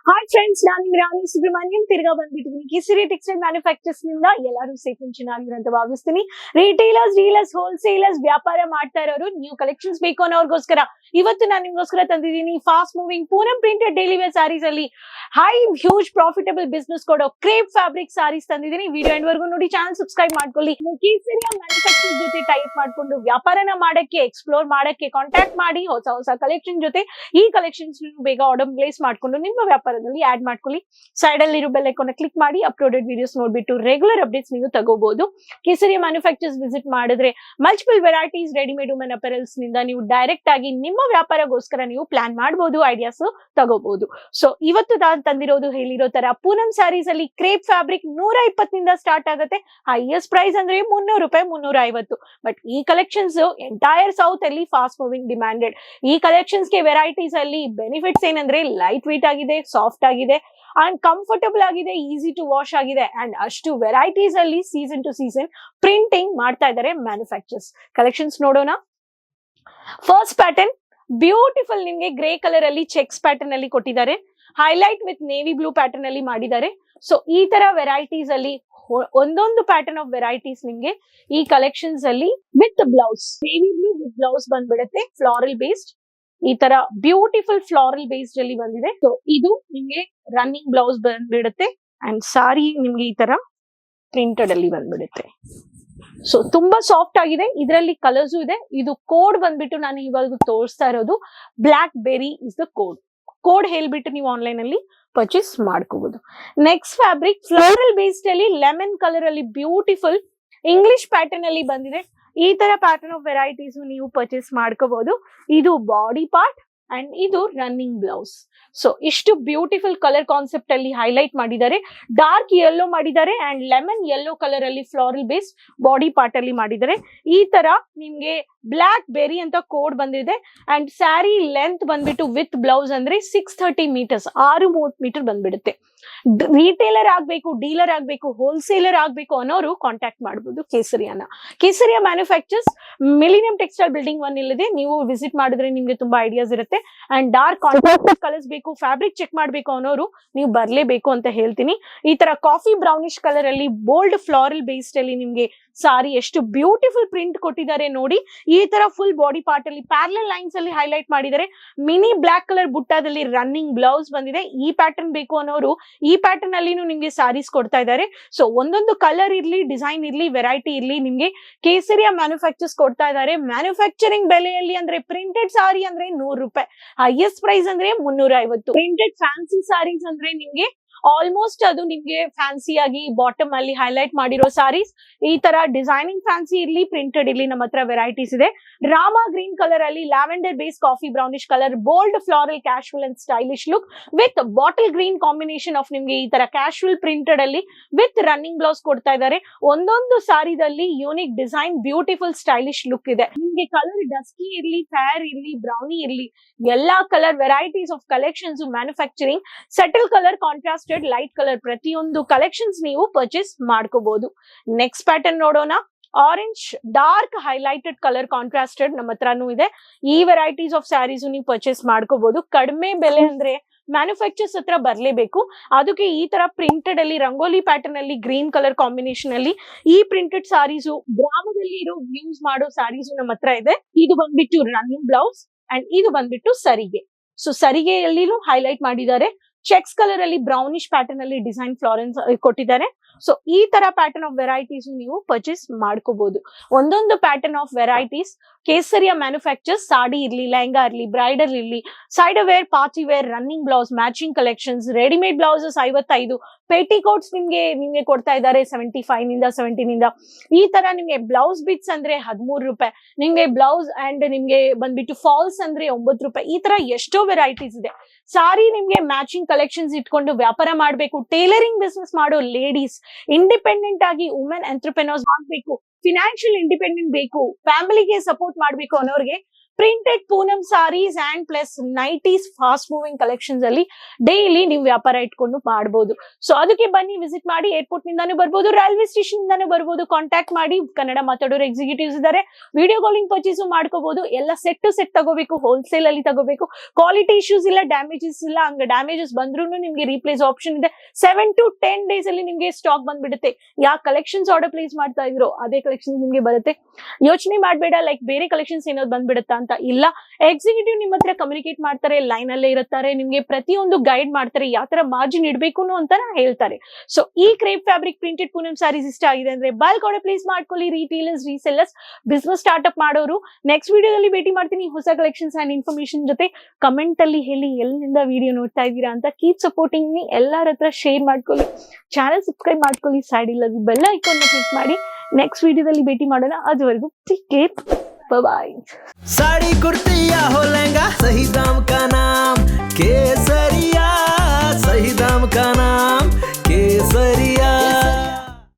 Hi friends, ನಾನು ರಾಣಿ ಸುಬ್ರಹ್ಮಣ್ಯಂ ತಿರ್ಗಾ ಬಂದ್ಬಿಟ್ಟಿದ್ದೀನಿ. ಕಿಸಿರಿ textile manufacturers ನಿಂದ ಎಲ್ಲರೂ ಸೇಫ್ ಅಂಡ್ ಚೆನ್ನಾಗಿರಂತ ಭಾವಿಸ್ತೀನಿ. ರಿಟೇಲರ್ಸ್, ಡೀಲರ್ಸ್, ಹೋಲ್ಸೇಲರ್ಸ್, ವ್ಯಾಪಾರ ಮಾಡ್ತಾ ಇರೋರು ನ್ಯೂ ಕಲೆಕ್ಷನ್ಸ್ ಬೇಕು ಅನ್ನೋರ್ಗೋಸ್ಕರ ಇವತ್ತು ನಾನು ನಿಮ್ಗೋಸ್ಕರ ತಂದಿದ್ದೀನಿ fast moving Poonam printed daily wear sarees ಅಲ್ಲಿ ಹೈ ಹ್ಯೂಜ್ ಪ್ರಾಫಿಟಬಲ್ ಬಿಸ್ನೆಸ್ ಕೊಡೋ ಕ್ರೇಪ್ ಫ್ಯಾಬ್ರಿಕ್ ಸಾರೀಸ್ ತಂದಿದ್ದೀನಿ. ವಿಡಿಯೋ ಎಂಡ್ ವರ್ಗು ನೋಡಿ, ಚಾನಲ್ ಸಬ್ಸ್ಕ್ರೈಬ್ ಮಾಡ್ಕೊಳ್ಳಿ. ಕಿಸಿರಿಯ ಮ್ಯಾನುಫ್ಯಾಕ್ಚರ್ ಜೊತೆ ಟೈಪ್ ಮಾಡ್ಕೊಂಡು ವ್ಯಾಪಾರನ ಮಾಡಕ್ಕೆ, ಎಕ್ಸ್ಪ್ಲೋರ್ ಮಾಡಕ್ಕೆ ಕಾಂಟ್ಯಾಕ್ಟ್ ಮಾಡಿ. ಹೊಸ ಹೊಸ ಕಲೆಕ್ಷನ್ ಜೊತೆ ಈ ಕಲೆಕ್ಷನ್ಸ್ ಬೇಗ ಆರ್ಡರ್ ಪ್ಲೇಸ್ ಮಾಡ್ಕೊಂಡು ನಿಮ್ಮ ವ್ಯಾಪಾರದಲ್ಲಿ ಆಡ್ ಮಾಡ್ಕೊಳ್ಳಿ. ಸೈಡ್ ಅಲ್ಲಿ ಇರೋ ಬೆಲ್ ಐಕಾನ್ ಕ್ಲಿಕ್ ಮಾಡಿ ಅಪ್ಲೋಡೆಡ್ ವಿಡಿಯೋಸ್ ನೋಡ್ಬಿಟ್ಟು ರೆಗ್ಯುಲರ್ ಅಪ್ಡೇಟ್ಸ್ ನೀವು ತಗೋಬಹುದು. ಕೇಸರಿಯ ಮ್ಯಾನುಫ್ಯಾಕ್ಚರ್ಸ್ ವಿಸಿಟ್ ಮಾಡಿದ್ರೆ ಮಲ್ಟಿಪಲ್ ವೆರೈಟೀಸ್ ರೆಡಿಮೇಡ್ ವುಮೆನ್ ಅಪೆರಲ್ಸ್ ನಿಂದ ನೀವು ಡೈರೆಕ್ಟ್ ಆಗಿ ನಿಮ್ಮ ವ್ಯಾಪಾರಗೋಸ್ಕರ ನೀವು ಪ್ಲಾನ್ ಮಾಡಬಹುದು, ಐಡಿಯಾಸ್ ತಗೋಬಹುದು. ಸೊ ಇವತ್ತು ನಾನು ತಂದಿರೋದು ಹೇಳಿರೋ ತರ ಪೂನಂ ಸ್ಯಾರೀಸ್ ಅಲ್ಲಿ ಕ್ರೇಪ್ ಫ್ಯಾಬ್ರಿಕ್ 120 ನಿಂದ ಸ್ಟಾರ್ಟ್ ಆಗುತ್ತೆ. ಹೈಯೆಸ್ಟ್ ಪ್ರೈಸ್ ಅಂದ್ರೆ 300 ರೂಪಾಯಿ, 350. ಬಟ್ ಈ ಕಲೆಕ್ಷನ್ಸ್ ಎಂಟೈರ್ ಸೌತ್ ಅಲ್ಲಿ ಫಾಸ್ಟ್ ಮೂವಿಂಗ್ ಡಿಮ್ಯಾಂಡೆಡ್. ಈ ಕಲೆಕ್ಷನ್ಸ್ ಗೆ ವೆರೈಟೀಸ್ ಅಲ್ಲಿ ಬೆನಿಫಿಟ್ಸ್ ಏನಂದ್ರೆ ಲೈಟ್ ವೇಟ್ ಆಗಿದೆ, ಸಾಫ್ಟ್ ಆಗಿದೆ ಅಂಡ್ ಕಂಫರ್ಟಬಲ್ ಆಗಿದೆ, ಈಸಿ ಟು ವಾಶ್ ಆಗಿದೆ ಅಂಡ್ ಅಷ್ಟು ವೆರೈಟೀಸ್ ಅಲ್ಲಿ ಸೀಸನ್ ಟು ಸೀಸನ್ ಪ್ರಿಂಟಿಂಗ್ ಮಾಡ್ತಾ ಇದ್ದಾರೆ ಮ್ಯಾನುಫ್ಯಾಕ್ಚರ್ಸ್. ಕಲೆಕ್ಷನ್ಸ್ ನೋಡೋಣ. ಫಸ್ಟ್ ಪ್ಯಾಟರ್ನ್ ಬ್ಯೂಟಿಫುಲ್, ನಿಮ್ಗೆ ಗ್ರೇ ಕಲರ್ ಅಲ್ಲಿ ಚೆಕ್ಸ್ ಪ್ಯಾಟರ್ನ್ ಅಲ್ಲಿ ಕೊಟ್ಟಿದ್ದಾರೆ. Highlight with navy blue pattern ಅಲ್ಲಿ ಮಾಡಿದ್ದಾರೆ. ಸೊ ಈ ತರ ವೆರೈಟೀಸ್ ಅಲ್ಲಿ ಒಂದೊಂದು ಪ್ಯಾಟರ್ನ್ ಆಫ್ ವೆರೈಟೀಸ್ ನಿಮ್ಗೆ ಈ ಕಲೆಕ್ಷನ್ಸ್ ಅಲ್ಲಿ with blouse, navy blue with blouse ಬಂದ್ಬಿಡುತ್ತೆ. ಫ್ಲಾರಲ್ ಬೇಸ್ಡ್ ಈ ತರ ಬ್ಯೂಟಿಫುಲ್ ಫ್ಲಾರಲ್ ಬೇಸ್ಡ್ ಅಲ್ಲಿ ಬಂದಿದೆ. ಸೊ ಇದು ನಿಮ್ಗೆ ರನ್ನಿಂಗ್ ಬ್ಲೌಸ್ ಬಂದ್ಬಿಡುತ್ತೆ ಅಂಡ್ ಸಾರಿ ನಿಮ್ಗೆ ಈ ತರ ಪ್ರಿಂಟೆಡ್ ಅಲ್ಲಿ ಬಂದ್ಬಿಡುತ್ತೆ. ಸೊ ತುಂಬಾ ಸಾಫ್ಟ್ ಆಗಿದೆ. ಇದರಲ್ಲಿ ಕಲರ್ಸ್ ಇದೆ. ಇದು ಕೋಡ್ ಬಂದ್ಬಿಟ್ಟು ನಾನು ಇವಾಗ ತೋರಿಸ್ತಾ ಇರೋದು black berry is the code. Code ಹೇಳ್ಬಿಟ್ಟು ನೀವು ಆನ್ಲೈನ್ ಅಲ್ಲಿ ಪರ್ಚೇಸ್ ಮಾಡ್ಕೋಬಹುದು. ನೆಕ್ಸ್ಟ್ ಫ್ಯಾಬ್ರಿಕ್ ಫ್ಲೋರಲ್ ಬೇಸ್ಡ್ ಅಲ್ಲಿ ಲೆಮನ್ ಕಲರ್ ಅಲ್ಲಿ ಬ್ಯೂಟಿಫುಲ್ ಇಂಗ್ಲಿಷ್ ಪ್ಯಾಟರ್ನ್ ಅಲ್ಲಿ ಬಂದಿದೆ. ಈ ತರ ಪ್ಯಾಟರ್ನ್ ಆಫ್ ವೆರೈಟೀಸ್ ನೀವು ಪರ್ಚೇಸ್ ಮಾಡ್ಕೋಬಹುದು. ಇದು ಬಾಡಿ ಪಾರ್ಟ್ ಅಂಡ್ ಇದು ರನ್ನಿಂಗ್ ಬ್ಲೌಸ್. ಸೊ ಇಷ್ಟು ಬ್ಯೂಟಿಫುಲ್ ಕಲರ್ ಕಾನ್ಸೆಪ್ಟ್ ಅಲ್ಲಿ ಹೈಲೈಟ್ ಮಾಡಿದ್ದಾರೆ. ಡಾರ್ಕ್ ಯೆಲ್ಲೋ ಮಾಡಿದ್ದಾರೆ ಅಂಡ್ ಲೆಮನ್ ಯೆಲ್ಲೋ ಕಲರ್ ಅಲ್ಲಿ ಫ್ಲೋರಲ್ ಬೇಸ್ ಬಾಡಿ ಪಾರ್ಟ್ ಅಲ್ಲಿ ಮಾಡಿದ್ದಾರೆ. ಈ ತರ ನಿಮ್ಗೆ ಬ್ಲಾಕ್ ಬೆರಿ ಅಂತ ಕೋಡ್ ಬಂದಿದೆ ಅಂಡ್ ಸ್ಯಾರಿ ಲೆಂತ್ ಬಂದ್ಬಿಟ್ಟು ವಿತ್ ಬ್ಲೌಸ್ ಅಂದ್ರೆ 630 ಮೀಟರ್ಸ್, 630 ಮೀಟರ್ ಬಂದ್ಬಿಡುತ್ತೆ. ರಿಟೇಲರ್ ಆಗ್ಬೇಕು, ಡೀಲರ್ ಆಗ್ಬೇಕು, ಹೋಲ್ಸೇಲರ್ ಆಗ್ಬೇಕು ಅನ್ನೋರು ಕಾಂಟ್ಯಾಕ್ಟ್ ಮಾಡಬಹುದು ಕೇಸರಿಯನ್ನ. ಕೇಸರಿಯ ಮ್ಯಾನುಫ್ಯಾಕ್ಚರ್ಸ್ ಮಿಲಿನಿಯಂ ಟೆಕ್ಸ್ಟೈಲ್ ಬಿಲ್ಡಿಂಗ್ 1 ಇಲ್ಲಿದೆ. ನೀವು ವಿಸಿಟ್ ಮಾಡಿದ್ರೆ ನಿಮ್ಗೆ ತುಂಬಾ ಐಡಿಯಾಸ್ ಇರುತ್ತೆ. ಅಂಡ್ ಡಾರ್ಕ್ ಕಾಂಟ್ರಾಸ್ಟ್ ಕಲರ್ಸ್ ಬೇಕು, ಫ್ಯಾಬ್ರಿಕ್ ಚೆಕ್ ಮಾಡ್ಬೇಕು ಅನ್ನೋರು ನೀವು ಬರ್ಲೇಬೇಕು ಅಂತ ಹೇಳ್ತೀನಿ. ಈ ತರ ಕಾಫಿ ಬ್ರೌನಿಶ್ ಕಲರ್ ಅಲ್ಲಿ ಬೋಲ್ಡ್ ಫ್ಲಾರಲ್ ಬೇಸ್ಡ್ ಅಲ್ಲಿ ನಿಮ್ಗೆ ಸಾರಿ ಎಷ್ಟು ಬ್ಯೂಟಿಫುಲ್ ಪ್ರಿಂಟ್ ಕೊಟ್ಟಿದ್ದಾರೆ ನೋಡಿ. ಈ ತರ ಫುಲ್ ಬಾಡಿ ಪಾರ್ಟ್ ಅಲ್ಲಿ ಪ್ಯಾರಲಲ್ ಲೈನ್ಸ್ ಅಲ್ಲಿ ಹೈಲೈಟ್ ಮಾಡಿದ್ದಾರೆ. ಮಿನಿ ಬ್ಲಾಕ್ ಕಲರ್ ಬುಟ್ಟಾದಲ್ಲಿ ರನ್ನಿಂಗ್ ಬ್ಲೌಸ್ ಬಂದಿದೆ. ಈ ಪ್ಯಾಟರ್ನ್ ಬೇಕು ಅನ್ನೋರು ಈ ಪ್ಯಾಟರ್ನ್ ಅಲ್ಲಿ ನಿಮ್ಗೆ ಸಾರೀಸ್ ಕೊಡ್ತಾ ಇದ್ದಾರೆ. ಸೊ ಒಂದೊಂದು ಕಲರ್ ಇರ್ಲಿ, ಡಿಸೈನ್ ಇರ್ಲಿ, ವೆರೈಟಿ ಇರ್ಲಿ, ನಿಮ್ಗೆ ಕೇಸರಿಯ ಮ್ಯಾನುಫ್ಯಾಕ್ಚರ್ಸ್ ಕೊಡ್ತಾ ಇದ್ದಾರೆ. ಮ್ಯಾನುಫ್ಯಾಕ್ಚರಿಂಗ್ ಬೆಲೆಯಲ್ಲಿ ಅಂದ್ರೆ ಪ್ರಿಂಟೆಡ್ ಸಾರಿ ಅಂದ್ರೆ 100 ರೂಪಾಯಿ, ಹೈಯೆಸ್ಟ್ ಪ್ರೈಸ್ ಅಂದ್ರೆ 350. ಪ್ರಿಂಟೆಡ್ ಫ್ಯಾನ್ಸಿ ಸಾರೀಸ್ ಅಂದ್ರೆ ನಿಮ್ಗೆ ಆಲ್ಮೋಸ್ಟ್ ಅದು ನಿಮ್ಗೆ ಫ್ಯಾನ್ಸಿ ಆಗಿ ಬಾಟಮ್ ಅಲ್ಲಿ ಹೈಲೈಟ್ ಮಾಡಿರೋ ಸಾರೀಸ್. ಈ ತರ ಡಿಸೈನಿಂಗ್ ಫ್ಯಾನ್ಸಿ ಇರ್ಲಿ, ಪ್ರಿಂಟೆಡ್ ಇರ್ಲಿ, ನಮ್ಮ ಹತ್ರ ವೆರೈಟೀಸ್ ಇದೆ. ರಾಮಾ ಗ್ರೀನ್ ಕಲರ್ ಅಲ್ಲಿ lavender base coffee brownish colour bold floral casual and stylish look with bottle green combination of ನಿಮ್ಗೆ ಈ ತರ ಕ್ಯಾಶುವಲ್ ಪ್ರಿಂಟೆಡ್ ಅಲ್ಲಿ ವಿತ್ ರನ್ನಿಂಗ್ ಬ್ಲೌಸ್ ಕೊಡ್ತಾ ಇದ್ದಾರೆ. ಒಂದೊಂದು ಸಾರಿದಲ್ಲಿ unique design, beautiful stylish look ಇದೆ. ನಿಮ್ಗೆ ಕಲರ್ ಡಸ್ಕಿ ಇರ್ಲಿ, ಫೇರ್ ಇರ್ಲಿ, ಬ್ರೌನಿ ಇರ್ಲಿ, ಎಲ್ಲಾ colour varieties of collections manufacturing subtle colour, contrasted, light colour ಪ್ರತಿಯೊಂದು ಕಲೆಕ್ಷನ್ಸ್ ನೀವು ಪರ್ಚೇಸ್ ಮಾಡ್ಕೋಬಹುದು. ನೆಕ್ಸ್ಟ್ ಪ್ಯಾಟರ್ನ್ ನೋಡೋಣ. ಆರೆಂಜ್ ಡಾರ್ಕ್ ಹೈಲೈಟೆಡ್ ಕಲರ್ ಕಾಂಟ್ರಾಸ್ಟೆಡ್ ನಮ್ಮ ಹತ್ರನೂ ಇದೆ. ಈ ವೆರೈಟೀಸ್ ಆಫ್ ಸ್ಯಾರೀಸ್ ನೀವು ಪರ್ಚೇಸ್ ಮಾಡ್ಕೋಬಹುದು. ಕಡಿಮೆ ಬೆಲೆ ಅಂದ್ರೆ ಮ್ಯಾನುಫ್ಯಾಕ್ಚರ್ಸ್ ಹತ್ರ ಬರ್ಲೇಬೇಕು. ಅದಕ್ಕೆ ಈ ತರ ಪ್ರಿಂಟೆಡ್ ಅಲ್ಲಿ ರಂಗೋಲಿ ಪ್ಯಾಟರ್ನ್ ಅಲ್ಲಿ ಗ್ರೀನ್ ಕಲರ್ ಕಾಂಬಿನೇಷನ್ ಅಲ್ಲಿ ಈ ಪ್ರಿಂಟೆಡ್ ಸಾರೀಸು, ಗ್ರಾಮದಲ್ಲಿ ಇರೋ ಯೂಸ್ ಮಾಡೋ ಸಾರೀಸು ನಮ್ಮ ಹತ್ರ ಇದೆ. ಇದು ಬಂದ್ಬಿಟ್ಟು ರನ್ನಿಂಗ್ ಬ್ಲೌಸ್ ಅಂಡ್ ಇದು ಬಂದ್ಬಿಟ್ಟು ಸರಿಗೆ. ಸೊ ಸರಿಗೆಯಲ್ಲಿ ಹೈಲೈಟ್ ಮಾಡಿದ್ದಾರೆ. ಚೆಕ್ಸ್ ಕಲರ್ ಅಲ್ಲಿ ಬ್ರೌನಿಶ್ ಪ್ಯಾಟರ್ನ್ ಅಲ್ಲಿ ಡಿಸೈನ್ ಫ್ಲಾರೆನ್ಸ್ ಕೊಟ್ಟಿದ್ದಾರೆ. ಸೊ ಈ ತರ ಪ್ಯಾಟರ್ನ್ ಆಫ್ ವೆರೈಟೀಸ್ ನೀವು ಪರ್ಚೇಸ್ ಮಾಡ್ಕೋಬಹುದು. ಒಂದೊಂದು ಪ್ಯಾಟರ್ನ್ ಆಫ್ ವೆರೈಟೀಸ್ ಕೇಸರಿಯ ಮ್ಯಾನುಫ್ಯಾಕ್ಚರ್ಸ್ ಸಾಡಿ ಇರ್ಲಿ, ಲೆಹಂಗಾ ಇರ್ಲಿ, ಬ್ರೈಡಲ್ ಇರ್ಲಿ, side wear, party wear, running blouse, matching collections, readymade blouses 55, petticoats ನಿಮ್ಗೆ ಕೊಡ್ತಾ ಇದ್ದಾರೆ 75 ನಿಂದ 70 ನಿಂದ. ಈ ತರ ನಿಮ್ಗೆ ಬ್ಲೌಸ್ ಬಿಟ್ಸ್ ಅಂದ್ರೆ 13 ರೂಪಾಯಿ, ನಿಮ್ಗೆ ಬ್ಲೌಸ್ ಅಂಡ್ ನಿಮ್ಗೆ ಬಂದ್ಬಿಟ್ಟು ಫಾಲ್ಸ್ ಅಂದ್ರೆ 9 ರೂಪಾಯಿ. ಈ ತರ ಎಷ್ಟೋ ವೆರೈಟೀಸ್ ಇದೆ. ಸಾರಿ ನಿಮ್ಗೆ ಮ್ಯಾಚಿಂಗ್ ಕಲೆಕ್ಷನ್ಸ್ ಇಟ್ಕೊಂಡು ವ್ಯಾಪಾರ ಮಾಡ್ಬೇಕು, ಟೇಲರಿಂಗ್ ಬಿಸ್ನೆಸ್ ಮಾಡೋ ಲೇಡೀಸ್, ಇಂಡಿಪೆಂಡೆಂಟ್ ಆಗಿ ವುಮೆನ್ ಎಂಟರ್ಪ್ರೆನರ್ಸ್ ಆಗ್ಬೇಕು, ಫಿನಾನ್ಷಿಯಲ್ ಇಂಡಿಪೆಂಡೆಂಟ್ ಬೇಕು, ಫ್ಯಾಮಿಲಿಗೆ ಸಪೋರ್ಟ್ ಮಾಡ್ಬೇಕು ಅನ್ನೋರಿಗೆ printed Poonam saris and plus nighties fast moving collections ಅಲ್ಲಿ ಡೈಲಿ ನೀವು ವ್ಯಾಪಾರ ಇಟ್ಕೊಂಡು ಮಾಡಬಹುದು. ಸೊ ಅದಕ್ಕೆ ಬನ್ನಿ, ವಿಸಿಟ್ ಮಾಡಿ. ಏರ್ಪೋರ್ಟ್ ನಿಂದಾನು ಬರ್ಬೋದು, ರೈಲ್ವೆ ಸ್ಟೇಷನ್ ಇಂದಾನು ಬರ್ಬೋದು. ಕಾಂಟ್ಯಾಕ್ಟ್ ಮಾಡಿ, ಕನ್ನಡ ಮಾತಾಡೋರು ಎಕ್ಸಿಕ್ಯೂಟಿವ್ಸ್ ಇದ್ದಾರೆ. ವಿಡಿಯೋ ಕಾಲಿಂಗ್ ಪರ್ಚೇಸ್ ಮಾಡ್ಕೋಬಹುದು. ಎಲ್ಲ ಸೆಟ್ ಟು ಸೆಟ್ ತಗೋಬೇಕು, ಹೋಲ್ಸೇಲ್ ಅಲ್ಲಿ ತಗೋಬೇಕು. ಕ್ವಾಲಿಟಿ ಇಶ್ಯೂಸ್ ಇಲ್ಲ, ಡ್ಯಾಮೇಜಸ್ ಇಲ್ಲ. ಹಂಗ ಡ್ಯಾಮೇಜಸ್ ಬಂದ್ರೂ ನಿಮ್ಗೆ ರೀಪ್ಲೇಸ್ ಆಪ್ಷನ್ ಇದೆ. 7 to 10 days ಅಲ್ಲಿ ನಿಮ್ಗೆ ಸ್ಟಾಕ್ ಬಂದ್ಬಿಡುತ್ತೆ. ಯಾವ ಕಲೆಕ್ಷನ್ಸ್ ಆರ್ಡರ್ ಪ್ಲೇಸ್ ಮಾಡ್ತಾ ಇದ್ರೋ ಅದೇ ಕಲೆಕ್ಷನ್ಸ್ ನಿಮ್ಗೆ ಬರುತ್ತೆ. ಯೋಚನೆ ಮಾಡ್ಬೇಡ ಲೈಕ್ ಬೇರೆ ಕಲೆಕ್ಷನ್ಸ್ ಏನಾದ್ರು ಬಂದ್ಬಿಡುತ್ತಾ ಅಂತ. ಇಲ್ಲ, ಎಕ್ಸಿಕ್ಯೂಟಿವ್ ನಿಮ್ಮ ಹತ್ರ ಕಮ್ಯುನಿಕೇಟ್ ಮಾಡ್ತಾರೆ, ಲೈನ್ ಅಲ್ಲೇ ಇರುತ್ತಾರೆ, ನಿಮ್ಗೆ ಪ್ರತಿಯೊಂದು ಗೈಡ್ ಮಾಡ್ತಾರೆ, ಯಾವ ತರ ಮಾರ್ಜಿನ್ ಇಡಬೇಕು ಅಂತ ಹೇಳ್ತಾರೆ. ಸೊ ಈ crepe fabric printed Poonam sarees ಇಷ್ಟ ಆಗಿದೆ ಅಂದ್ರೆ ಬಲ್ಕ್ ಆರ್ಡರ್ ಪ್ಲೇಸ್ ಮಾಡ್ಕೊಳ್ಳಿ. ರೀಟೇಲರ್ಸ್, ರೀಸೆಲ್ಲರ್ಸ್, ಬಿಸ್ನೆಸ್ ಸ್ಟಾರ್ಟ್ಅಪ್ ಮಾಡೋರು. ನೆಕ್ಸ್ಟ್ ವಿಡಿಯೋದಲ್ಲಿ ಭೇಟಿ ಮಾಡ್ತೀನಿ ಹೊಸ ಕಲೆಕ್ಷನ್ಸ್ ಅಂಡ್ ಇನ್ಫಾರ್ಮೇಶನ್ ಜೊತೆ. ಕಮೆಂಟ್ ಅಲ್ಲಿ ಹೇಳಿ ಎಲ್ಲಿಂದ ವಿಡಿಯೋ ನೋಡ್ತಾ ಇದ್ದೀರಾ ಅಂತ. Keep supporting me. ಎಲ್ಲರ ಹತ್ರ ಶೇರ್ ಮಾಡ್ಕೊಳ್ಳಿ, ಚಾನಲ್ ಸಬ್ಸ್ಕ್ರೈಬ್ ಮಾಡ್ಕೊಳ್ಳಿ, ಸೈಡ್ ಇಲ್ಲ ಬೆಲ್ ಐಕಾನ್ ಕ್ಲಿಕ್ ಮಾಡಿ. ನೆಕ್ಸ್ಟ್ ವಿಡಿಯೋದಲ್ಲಿ ಭೇಟಿ ಮಾಡೋಣ. ಅದುವರೆಗೂ take care, bye. Sari kurti या हो लहंगा, सही दाम का नाम केसरिया, सही दाम का नाम